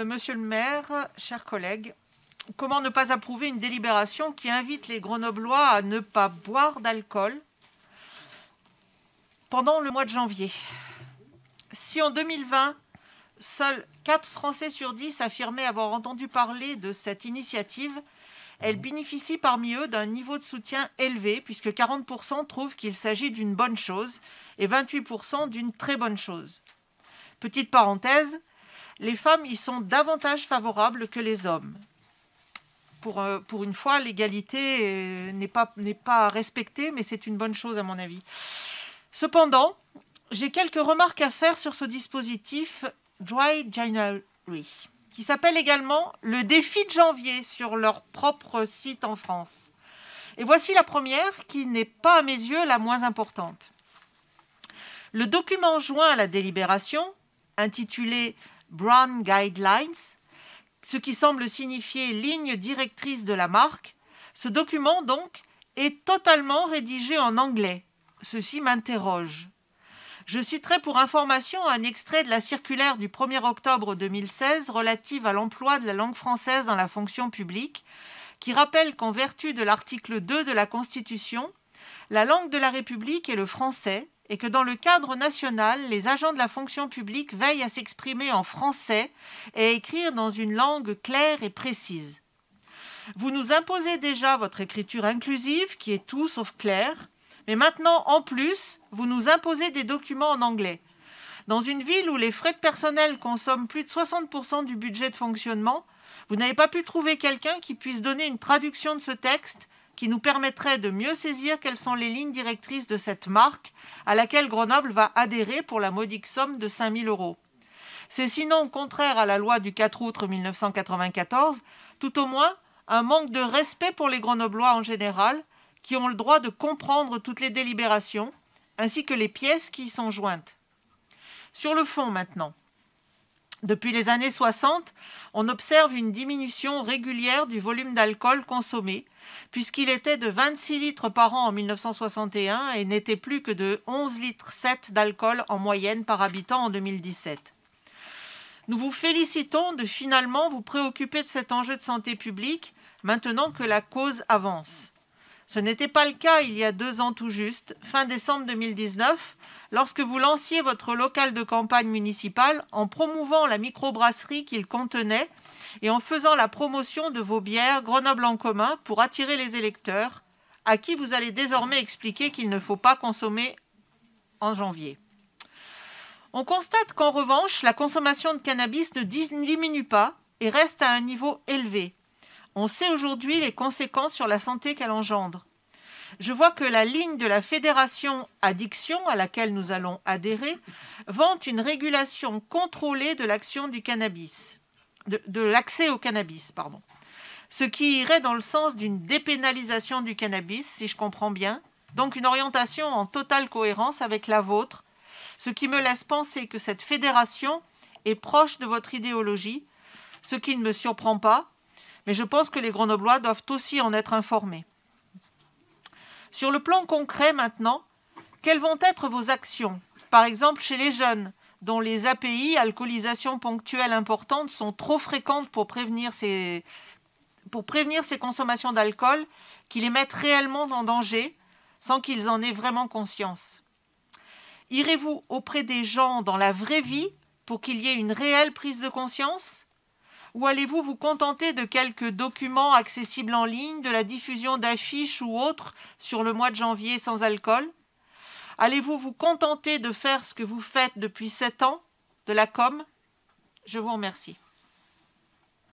Monsieur le maire, chers collègues, comment ne pas approuver une délibération qui invite les Grenoblois à ne pas boire d'alcool pendant le mois de janvier? Si en 2020, seuls 4 Français sur 10 affirmaient avoir entendu parler de cette initiative, elle bénéficie parmi eux d'un niveau de soutien élevé, puisque 40% trouvent qu'il s'agit d'une bonne chose et 28% d'une très bonne chose. Petite parenthèse, les femmes y sont davantage favorables que les hommes. Pour une fois, l'égalité n'est pas respectée, mais c'est une bonne chose à mon avis. Cependant, j'ai quelques remarques à faire sur ce dispositif Dry January, qui s'appelle également le défi de janvier sur leur propre site en France. Et voici la première, qui n'est pas à mes yeux la moins importante. Le document joint à la délibération, intitulé Brand Guidelines, ce qui semble signifier ligne directrice de la marque, ce document donc est totalement rédigé en anglais. Ceci m'interroge. Je citerai pour information un extrait de la circulaire du 1er octobre 2016 relative à l'emploi de la langue française dans la fonction publique, qui rappelle qu'en vertu de l'article 2 de la Constitution, la langue de la République est le français, et que dans le cadre national, les agents de la fonction publique veillent à s'exprimer en français et à écrire dans une langue claire et précise. Vous nous imposez déjà votre écriture inclusive, qui est tout sauf claire, mais maintenant, en plus, vous nous imposez des documents en anglais. Dans une ville où les frais de personnel consomment plus de 60% du budget de fonctionnement, vous n'avez pas pu trouver quelqu'un qui puisse donner une traduction de ce texte qui nous permettrait de mieux saisir quelles sont les lignes directrices de cette marque à laquelle Grenoble va adhérer pour la modique somme de 5 000 €. C'est sinon contraire à la loi du 4 août 1994, tout au moins un manque de respect pour les Grenoblois en général, qui ont le droit de comprendre toutes les délibérations, ainsi que les pièces qui y sont jointes. Sur le fond maintenant. Depuis les années 60, on observe une diminution régulière du volume d'alcool consommé, puisqu'il était de 26 litres par an en 1961 et n'était plus que de 11,7 litres d'alcool en moyenne par habitant en 2017. Nous vous félicitons de finalement vous préoccuper de cet enjeu de santé publique, maintenant que la cause avance. Ce n'était pas le cas il y a 2 ans tout juste, fin décembre 2019, lorsque vous lanciez votre local de campagne municipal en promouvant la microbrasserie qu'il contenait et en faisant la promotion de vos bières Grenoble en commun pour attirer les électeurs, à qui vous allez désormais expliquer qu'il ne faut pas consommer en janvier. On constate qu'en revanche, la consommation de cannabis ne diminue pas et reste à un niveau élevé. On sait aujourd'hui les conséquences sur la santé qu'elle engendre. Je vois que la ligne de la Fédération Addiction, à laquelle nous allons adhérer, vante une régulation contrôlée de l'action du cannabis, de l'accès au cannabis, ce qui irait dans le sens d'une dépénalisation du cannabis, si je comprends bien, donc une orientation en totale cohérence avec la vôtre, ce qui me laisse penser que cette fédération est proche de votre idéologie, ce qui ne me surprend pas, mais je pense que les Grenoblois doivent aussi en être informés. Sur le plan concret maintenant, quelles vont être vos actions? Par exemple chez les jeunes, dont les API, alcoolisation ponctuelle importante, sont trop fréquentes pour prévenir ces consommations d'alcool qui les mettent réellement en danger sans qu'ils en aient vraiment conscience. Irez-vous auprès des gens dans la vraie vie pour qu'il y ait une réelle prise de conscience? Ou allez-vous vous contenter de quelques documents accessibles en ligne, de la diffusion d'affiches ou autres sur le mois de janvier sans alcool? Allez-vous vous contenter de faire ce que vous faites depuis 7 ans, de la com? Je vous remercie.